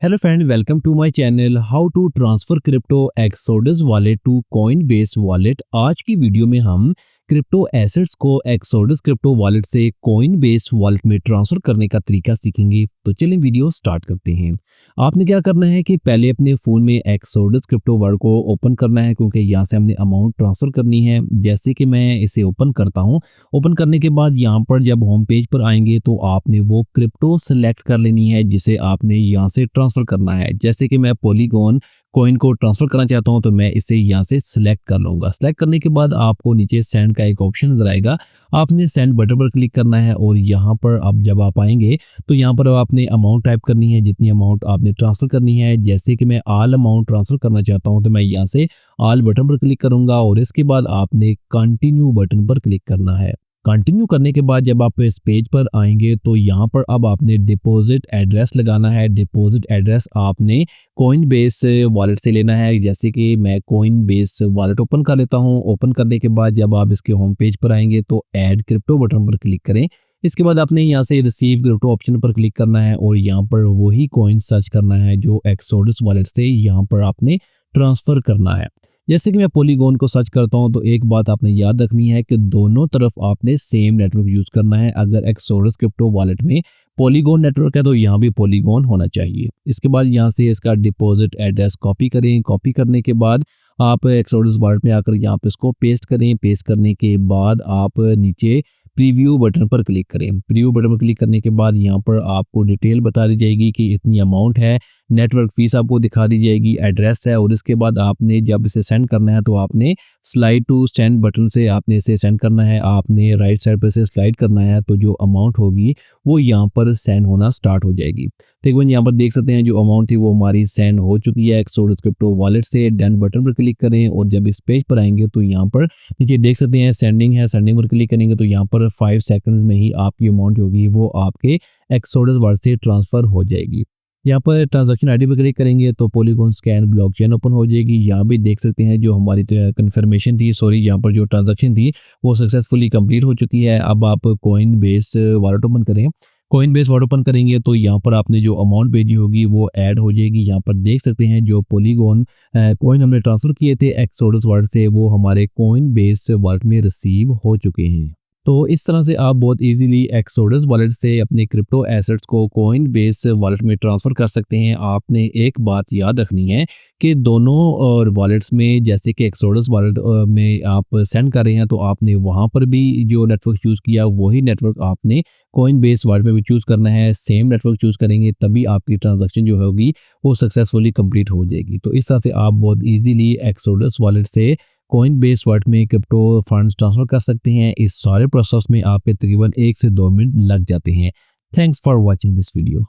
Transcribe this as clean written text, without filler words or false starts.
Hello friend, welcome to my channel how to transfer crypto Exodus wallet to Coinbase wallet. आज की video में हम crypto assets को Exodus crypto wallet से Coinbase wallet में transfer करने का तरीका सीखेंगे। तो चलिए वीडियो स्टार्ट करते हैं। आपने क्या करना है कि पहले अपने फ़ोन में एक्सोडस क्रिप्टो वॉलेट को ओपन करना है, क्योंकि यहाँ से हमने अमाउंट ट्रांसफ़र करनी है। जैसे कि मैं इसे ओपन करता हूँ। ओपन करने के बाद यहाँ पर जब होम पेज पर आएंगे तो आपने वो क्रिप्टो सेलेक्ट कर लेनी है जिसे आपने यहाँ से ट्रांसफ़र करना है। जैसे कि मैं पॉलीगॉन कॉइन को ट्रांसफ़र करना चाहता हूँ तो मैं इसे यहाँ से सिलेक्ट कर लूँगा। सिलेक्ट करने के बाद आपको नीचे सेंड का एक ऑप्शन नजर आएगा। आपने सेंड बटन पर क्लिक करना है और यहाँ पर अब जब आप आएंगे तो यहाँ पर आपने अमाउंट टाइप करनी है, जितनी अमाउंट आपने ट्रांसफ़र करनी है। जैसे कि मैं ऑल अमाउंट ट्रांसफ़र करना चाहता हूँ तो मैं यहाँ से ऑल बटन पर क्लिक करूँगा और इसके बाद आपने कंटिन्यू बटन पर क्लिक करना है। कंटिन्यू करने के बाद जब आप इस पेज पर आएंगे तो यहाँ पर अब आपने डिपॉजिट एड्रेस लगाना है। डिपॉजिट एड्रेस आपने कॉइनबेस वॉलेट से लेना है। जैसे कि मैं कॉइनबेस वॉलेट ओपन कर लेता हूँ। ओपन करने के बाद जब आप इसके होम पेज पर आएंगे तो ऐड क्रिप्टो बटन पर क्लिक करें। इसके बाद आपने यहाँ से रिसीव क्रिप्टो ऑप्शन पर क्लिक करना है और यहाँ पर वही कॉइन सर्च करना है जो एक्सोडस वॉलेट से यहाँ पर आपने ट्रांसफ़र करना है। जैसे कि मैं पॉलीगॉन को सर्च करता हूं तो एक बात आपने याद रखनी है कि दोनों तरफ आपने सेम नेटवर्क यूज़ करना है। अगर एक्सोडस क्रिप्टो वॉलेट में पॉलीगॉन नेटवर्क है तो यहाँ भी पॉलीगॉन होना चाहिए। इसके बाद यहाँ से इसका डिपॉजिट एड्रेस कॉपी करें। कॉपी करने के बाद आप एक्सोडस वॉलेट में आकर यहाँ पे इसको पेस्ट करें। पेस्ट करने के बाद आप नीचे प्रीव्यू बटन पर क्लिक करें। प्रीव्यू बटन पर क्लिक करने के बाद यहाँ पर आपको डिटेल बता दी जाएगी कि इतनी अमाउंट है। नेटवर्क फीस आपको दिखा दी जाएगी, एड्रेस है और इसके बाद आपने जब इसे सेंड करना है तो आपने स्लाइड टू सेंड बटन से आपने इसे सेंड करना है। आपने राइट साइड पर से स्लाइड करना है तो जो अमाउंट होगी वो यहाँ पर सेंड होना स्टार्ट हो जाएगी। तकरीबन यहाँ पर देख सकते हैं जो अमाउंट थी वो हमारी सेंड हो चुकी है एक्सोडस क्रिप्टो वॉलेट से। डन बटन पर क्लिक करें और जब इस पेज पर आएंगे तो यहाँ पर नीचे देख सकते हैं सेंडिंग है। सेंडिंग पर क्लिक करेंगे तो यहाँ पर 5 सेकंड्स में ही आपकी अमाउंट होगी वो आपके एक्सोडस वॉलेट से ट्रांसफ़र हो जाएगी। यहाँ पर ट्रांजैक्शन आईडी पर क्लिक करेंगे तो पॉलीगॉन स्कैन ब्लॉकचेन ओपन हो जाएगी। यहाँ भी देख सकते हैं जो हमारी कन्फर्मेशन थी, यहाँ पर जो ट्रांजैक्शन थी वो सक्सेसफुली कंप्लीट हो चुकी है। अब आप कॉइनबेस वॉलेट ओपन करें। कॉइनबेस वॉलेट ओपन करेंगे तो यहाँ पर आपने जो अमाउंट भेजी होगी वो ऐड हो जाएगी। यहाँ पर देख सकते हैं जो पॉलीगॉन कॉइन हमने ट्रांसफ़र किए थे एक्सोडस वॉलेट से वो हमारे कॉइनबेस वॉलेट में रिसीव हो चुके हैं। तो इस तरह से आप बहुत इजीली एक्सोडस वॉलेट से अपने क्रिप्टो एसेट्स को कॉइनबेस वॉलेट में ट्रांसफ़र कर सकते हैं। आपने एक बात याद रखनी है कि दोनों और वॉलेट्स में, जैसे कि एक्सोडस वॉलेट में आप सेंड कर रहे हैं तो आपने वहां पर भी जो नेटवर्क चूज़ किया वही नेटवर्क आपने कॉइनबेस वॉलेट में भी चूज़ करना है। सेम नेटवर्क चूज़ करेंगे तभी आपकी ट्रांजैक्शन जो होगी वो सक्सेसफुली कंप्लीट हो जाएगी। तो इस तरह से आप बहुत ईजीली एक्सोडस वॉलेट से कॉइनबेस वॉलेट में क्रिप्टो फंड्स ट्रांसफर कर सकते हैं। इस सारे प्रोसेस में आपके तकरीबन 1 से 2 मिनट लग जाते हैं। Thanks for watching this video.